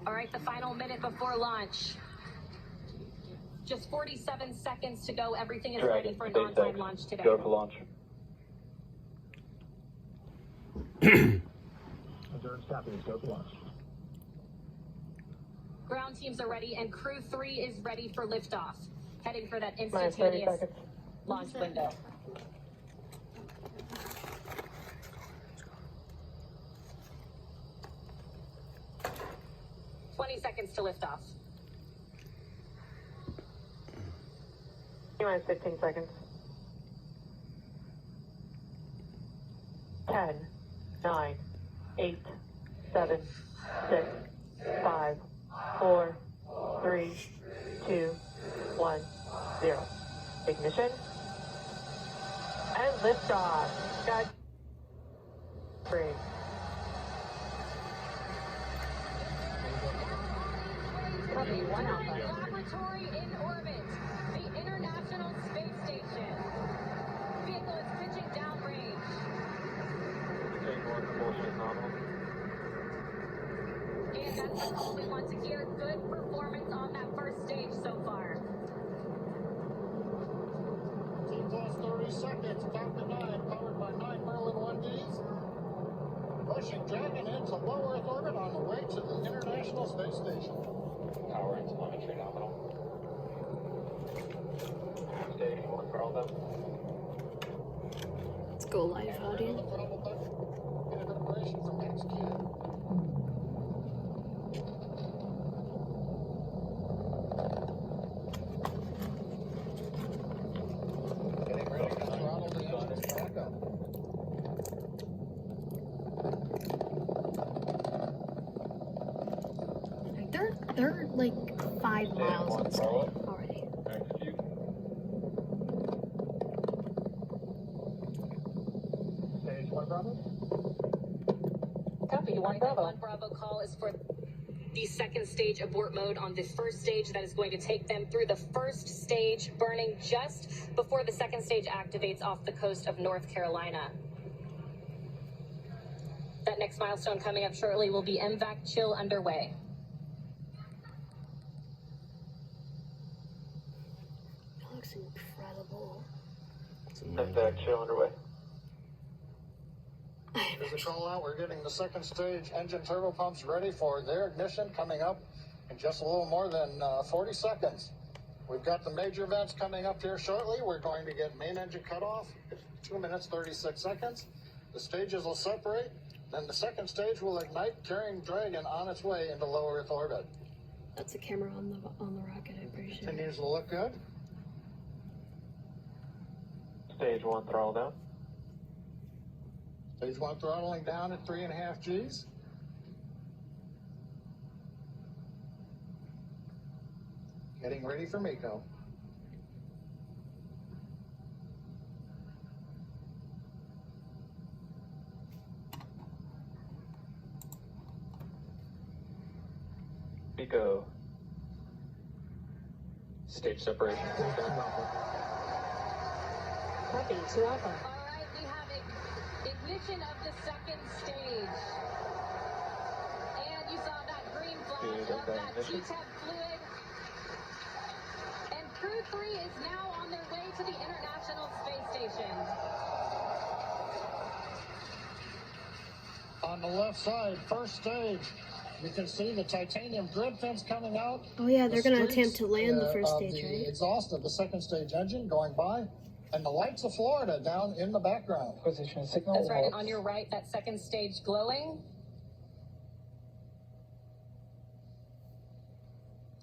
All right, the final minute before launch. Just 47 seconds to go. Everything is ready for an on-time launch today. Go for launch. Endurance captains, go for launch. Ground teams are ready, and Crew 3 is ready for liftoff. Heading for that instantaneous launch window. Seconds to lift off. Minus 15 seconds. 10, 9, 8, 7, 6, 5, 4, 3, 2, 1, 0. Ignition. And liftoff. God. Free. Laboratory in orbit, the International Space Station. Vehicle is pitching downrange. And that's all we want to hear. Good performance on that first stage so far. T plus 30 seconds, Falcon 9, powered by 9 Merlin 1Ds. Pushing Dragon into low Earth orbit on the way to the International Space Station. Power and telemetry nominal. Stage 1 for all them. Let's go live audio. Operation from execute. Getting ready to throttle the engines back up. They're like 5 miles inside already. Execute. Stage 1 Bravo. Copy, 1 The Bravo. 1 Bravo call is for the second stage abort mode on the first stage that is going to take them through the first stage, burning just before the second stage activates off the coast of North Carolina. That next milestone coming up shortly will be MVAC chill underway. That looks incredible. MVAC chill underway. Here's a call out. We're getting the second stage engine turbo pumps ready for their ignition coming up in just a little more than 40 seconds. We've got the major events coming up here shortly. We're going to get main engine cutoff, 2 minutes, 36 seconds. The stages will separate. Then the second stage will ignite, carrying Dragon on its way into low Earth orbit. That's a camera on the rocket, I'm pretty sure. Continues to look good. Stage 1 throttle down. Stage 1 throttling down at 3.5 Gs. Getting ready for MECO. MECO. Stage separation. Copy, 2 Alpha. All right, we have ignition of the second stage. And you saw that green flash of that T-TEP fluid. And Crew 3 is now on their way to the International Space Station. On the left side, first stage, you can see the titanium grid fence coming out. Oh yeah, they're gonna streaks, attempt to land the first stage, the right? exhaust of the second stage engine going by, and the lights of Florida down in the background. Position signal. That's right, and on your right, that second stage glowing.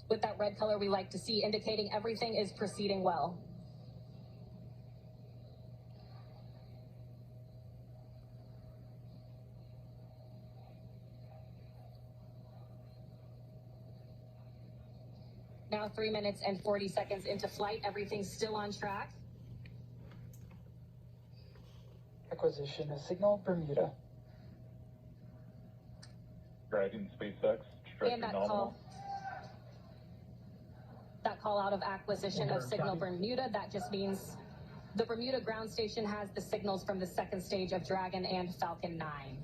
With that red color we like to see, indicating everything is proceeding well. Now 3 minutes and 40 seconds into flight. Everything's still on track. Acquisition of signal Bermuda. Dragon SpaceX. And that call out of acquisition of signal Bermuda, that just means the Bermuda ground station has the signals from the second stage of Dragon and Falcon 9.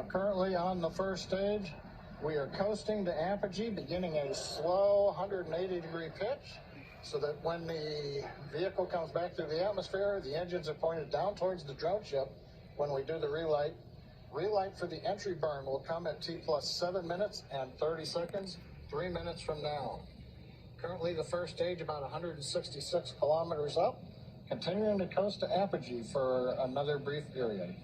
Currently on the first stage, we are coasting to apogee, beginning a slow 180-degree pitch, so that when the vehicle comes back through the atmosphere, the engines are pointed down towards the drone ship. When we do the relight, relight for the entry burn will come at T plus 7 minutes and 30 seconds, 3 minutes from now. Currently the first stage about 166 kilometers up, continuing to coast to apogee for another brief period.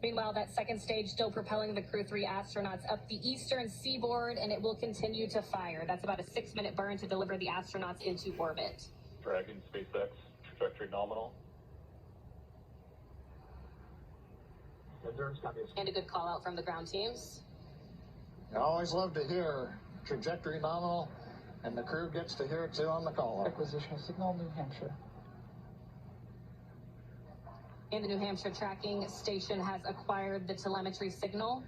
Meanwhile, that second stage still propelling the Crew 3 astronauts up the eastern seaboard, and it will continue to fire. That's about a 6-minute burn to deliver the astronauts into orbit. Dragon SpaceX, trajectory nominal. And a good call out from the ground teams. I always love to hear trajectory nominal, and the crew gets to hear it too on the call. Acquisition signal, New Hampshire. And the New Hampshire tracking station has acquired the telemetry signal.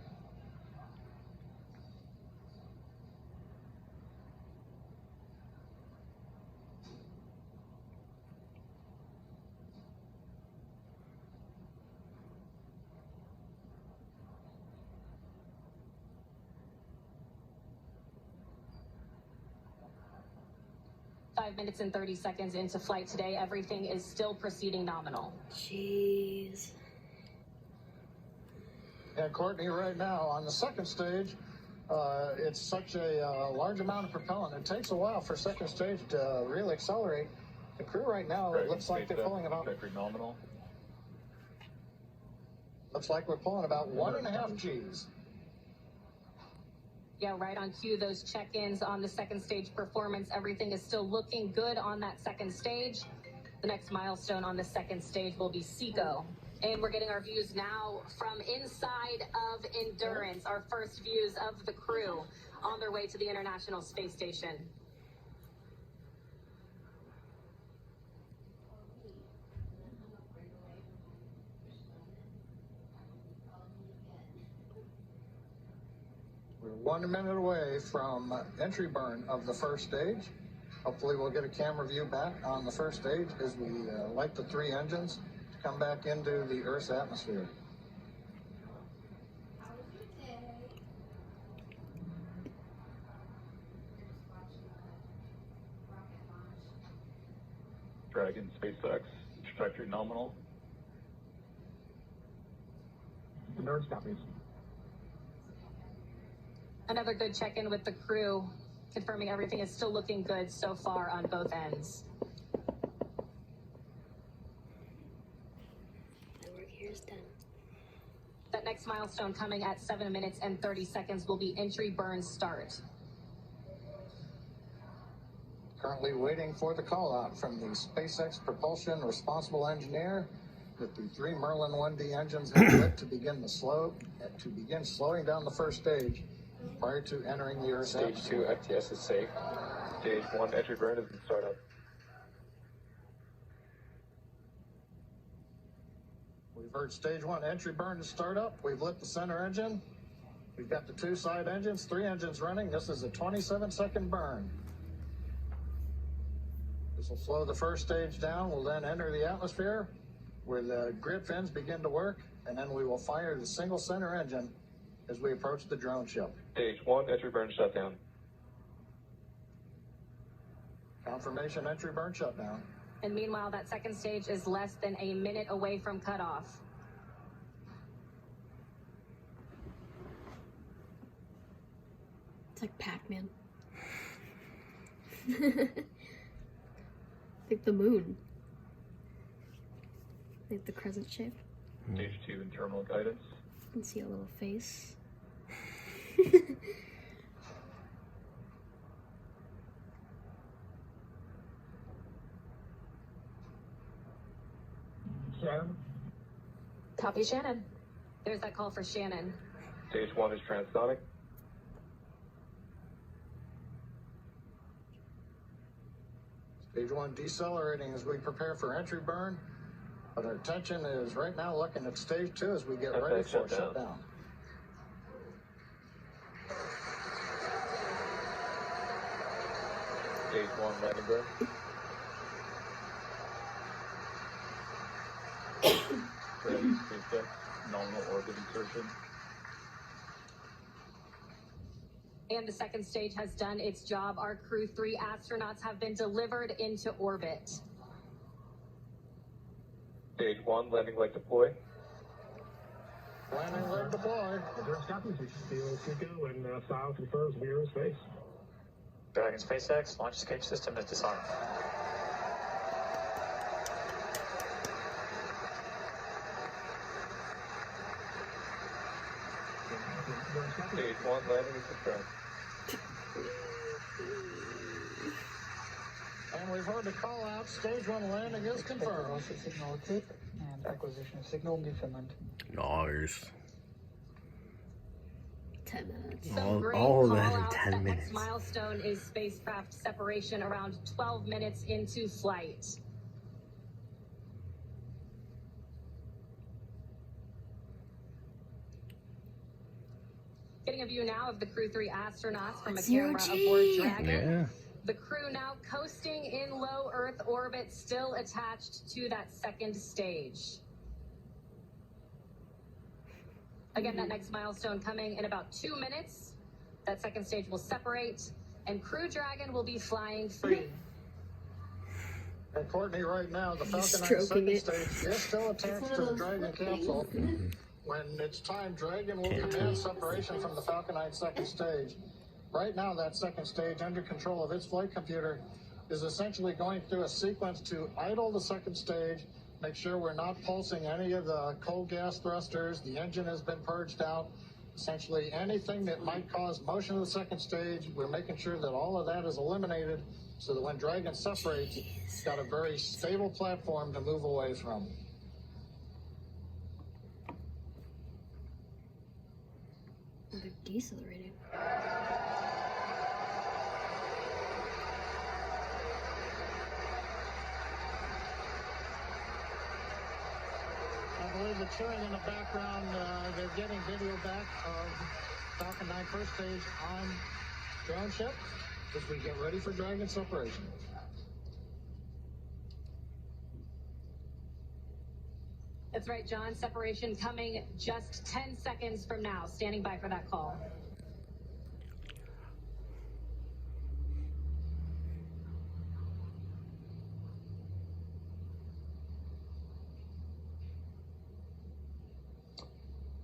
Five minutes and 30 seconds into flight today. Everything is still proceeding nominal. Jeez. And Courtney, right now on the second stage, it's such a large amount of propellant. It takes a while for second stage to really accelerate. The crew right now, it looks like they're pulling about. Trajectory nominal. Looks like we're pulling about 1.5 Gs. Yeah, right on cue, those check-ins on the second stage performance. Everything is still looking good on that second stage. The next milestone on the second stage will be SECO. And we're getting our views now from inside of Endurance, our first views of the crew on their way to the International Space Station. We're 1 minute away from entry burn of the first stage. Hopefully we'll get a camera view back on the first stage as we light the 3 engines to come back into the Earth's atmosphere. Dragon SpaceX, trajectory nominal. Endurance copies. Another good check-in with the crew, confirming everything is still looking good so far on both ends. My work here is done. That next milestone coming at 7 minutes and 30 seconds will be entry burn start. Currently waiting for the call out from the SpaceX propulsion responsible engineer that the 3 Merlin 1D engines have lit to begin slowing down the first stage prior to entering the Earth's Stage atmosphere. 2 FTS is safe. Stage 1 entry burn is in startup. We've heard stage 1 entry burn to start up. We've lit the center engine. We've got the 2 side engines, 3 engines running. This is a 27-second burn. This will slow the first stage down. We'll then enter the atmosphere where the grid fins begin to work, and then we will fire the single center engine as we approach the drone ship. Stage 1 entry burn shutdown. Confirmation entry burn shutdown. And meanwhile, that second stage is less than a minute away from cutoff. It's like Pac-Man. Like the moon. Like the crescent shape. Stage 2 internal guidance. You can see a little face. Shannon? Copy, Shannon. There's that call for Shannon. Stage 1 is transonic. Stage 1 decelerating as we prepare for entry burn, but our attention is right now looking at stage 2 as we get ready for shutdown. Stage 1 landing burn. SpaceX nominal orbit insertion. And the second stage has done its job. Our Crew 3 astronauts have been delivered into orbit. Stage 1, landing leg deploy. Landing leg deploy. Copies, we should be able to go and file confirms we are in space. Dragon SpaceX, launch escape system is disarmed. Stage 1, landing is confirmed. And we've heard the call out. Stage 1 landing is confirmed. Velocity signal tape and acquisition of signal Newfoundland. Nice. 10 minutes. Some great all of that in call-outs. 10 That minutes. next milestone is spacecraft separation around 12 minutes into flight. Getting a view now of the Crew 3 astronauts from a Zero camera G. aboard Dragon. Yeah. The crew now coasting in low Earth orbit, still attached to that second stage. Again, that next milestone coming in about 2 minutes. That second stage will separate, and Crew Dragon will be flying free. And Courtney, right now, the Falcon 9 stroking second it. stage is still attached to the Dragon capsule. When it's time, Dragon will command separation from the Falcon 9 second stage. Right now, that second stage, under control of its flight computer, is essentially going through a sequence to idle the second stage, make sure we're not pulsing any of the cold gas thrusters, the engine has been purged out. Essentially, anything that might cause motion of the second stage, we're making sure that all of that is eliminated so that when Dragon separates, it's got a very stable platform to move away from. Oh, they're decelerating. I believe the cheering in the background, they're getting video back of Falcon 9 first stage on drone ship as we get ready for Dragon separation. That's right, John. Separation coming just 10 seconds from now. Standing by for that call.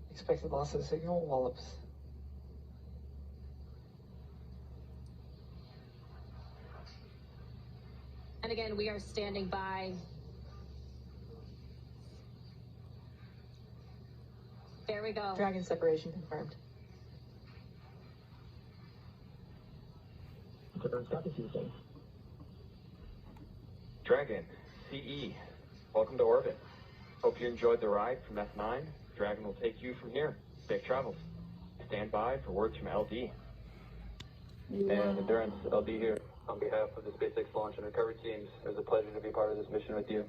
Expected loss of signal, Wallops. And again, we are standing by. There we go. Dragon separation confirmed. Dragon, CE, welcome to orbit. Hope you enjoyed the ride from F9. Dragon will take you from here. Safe travels. Stand by for words from LD. And Endurance, LD here. On behalf of the SpaceX launch and recovery teams, it was a pleasure to be part of this mission with you.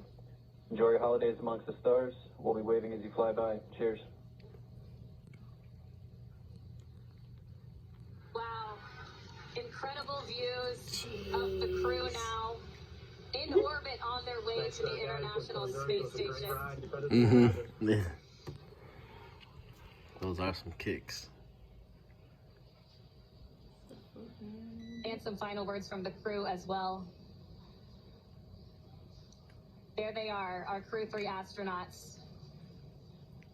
Enjoy your holidays amongst the stars. We'll be waving as you fly by. Cheers. Wow. Incredible views of the crew now in orbit on their way to the International Space Station. Mm-hmm. Yeah. Those are some kicks. And some final words from the crew as well. There they are, our Crew 3 astronauts.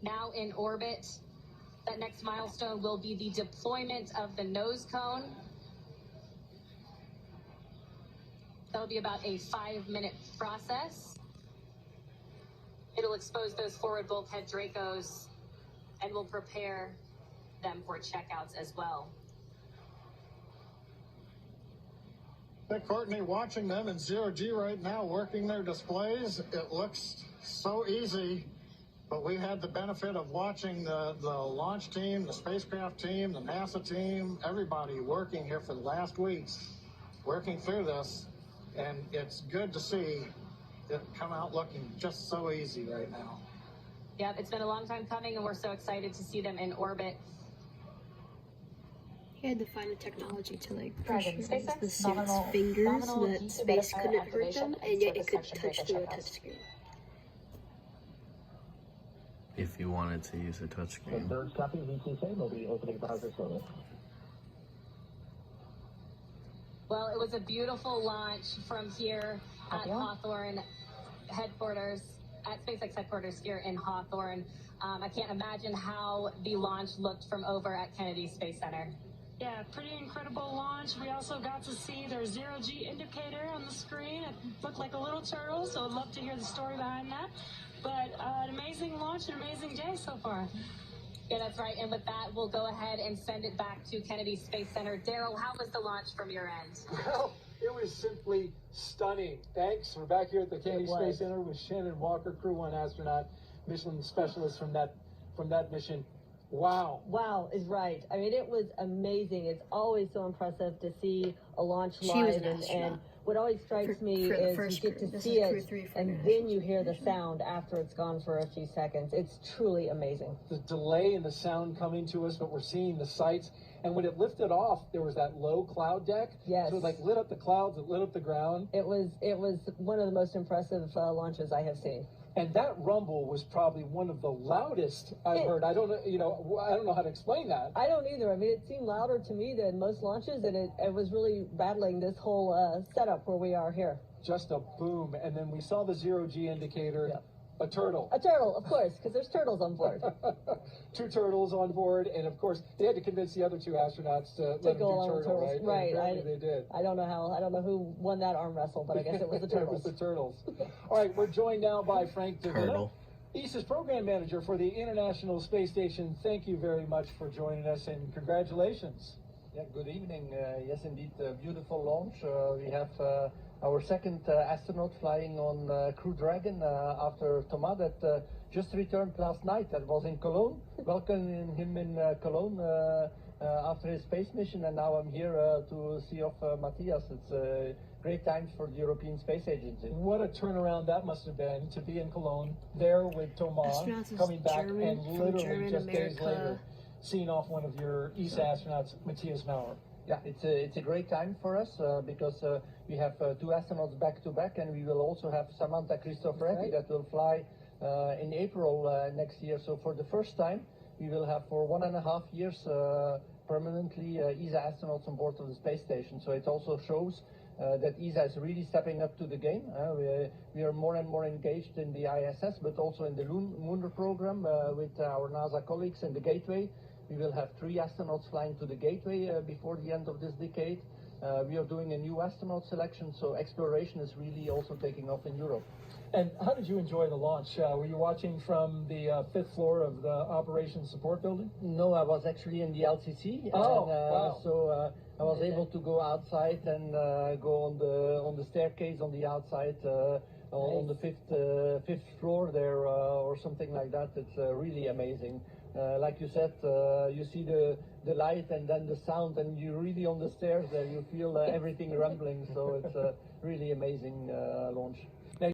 Now in orbit. That next milestone will be the deployment of the nose cone. That'll be about a 5-minute process. It'll expose those forward bulkhead Dracos and will prepare them for checkouts as well. Hey, Courtney, watching them in 0G right now, working their displays, it looks so easy, but we had the benefit of watching the launch team, the spacecraft team, the NASA team, everybody working here for the last weeks, working through this, and it's good to see it come out looking just so easy right now. Yep, it's been a long time coming, and we're so excited to see them in orbit. He had to find a technology to like Dragon pressurize SpaceX, the suit's nominal fingers so that DC space modifier couldn't hurt activation them, and and yet it service could section touch through a checkout. touchscreen. if you wanted to use a touchscreen. The third copy VTK will be opening the hardware slowly. Well, it was a beautiful launch from here at Hawthorne headquarters, at SpaceX headquarters here in Hawthorne. I can't imagine how the launch looked from over at Kennedy Space Center. Yeah, pretty incredible launch. We also got to see their zero-G indicator on the screen. It looked like a little turtle, so I'd love to hear the story behind that. But an amazing launch, an amazing day so far. Yeah, that's right. And with that, we'll go ahead and send it back to Kennedy Space Center. Daryl, how was the launch from your end? Well, it was simply stunning. Thanks. We're back here at the Kennedy Space Center with Shannon Walker, Crew 1 astronaut, mission specialist from that mission. Wow. Wow is right. I mean, it was amazing. It's always so impressive to see a launch She was live, an astronaut. and what always strikes me for the is first you get crew. to This see is crew it, 3 for and international then you hear the space sound after it's gone for a few seconds. It's truly amazing. The delay in the sound coming to us, but we're seeing the sights. And when it lifted off, there was that low cloud deck. Yes. So it like lit up the clouds, it lit up the ground. It was one of the most impressive launches I have seen. And that rumble was probably one of the loudest I've heard. I don't know how to explain that. I don't either. I mean, it seemed louder to me than most launches, and it was really battling this whole setup where we are here. Just a boom. And then we saw the zero-G indicator. Yep. A turtle. A turtle, of course, because there's turtles on board. 2 turtles on board, and of course they had to convince the other 2 astronauts to let them go do along with turtle, turtles. right? Right. And apparently they did. I don't know who won that arm wrestle, but I guess it was the It turtles. was the turtles. All right, we're joined now by Frank DeVita, Turtle. ESA's program manager for the International Space Station. Thank you very much for joining us, and congratulations. Yeah, good evening. Yes, indeed, a beautiful launch. We have our second astronaut flying on Crew Dragon after Thomas that just returned last night. That was in Cologne. Welcoming him in Cologne after his space mission, and now I'm here to see off Matthias. It's great times for the European Space Agency. What a turnaround that must have been to be in Cologne, there with Thomas, Astronauts is coming back, German, and from literally German, just days America. later, seeing off one of your ESA astronauts, Matthias Maurer. Yeah, it's a great time for us because we have 2 astronauts back to back, and we will also have Samantha Cristoforetti that will fly in April next year. So for the first time, we will have for 1.5 years permanently ESA astronauts on board of the space station. So it also shows that ESA is really stepping up to the game. We are more and more engaged in the ISS, but also in the lunar program with our NASA colleagues in the Gateway. We will have 3 astronauts flying to the Gateway before the end of this decade. We are doing a new astronaut selection, so exploration is really also taking off in Europe. And how did you enjoy the launch? Were you watching from the 5th floor of the Operations Support Building? No, I was actually in the LCC. Oh, and, wow. So I was able to go outside and go on the staircase on the outside on the fifth floor there or something like that. It's really amazing. Like you said, you see the light and then the sound, and you're really on the stairs there. You feel everything rumbling. So it's a really amazing launch.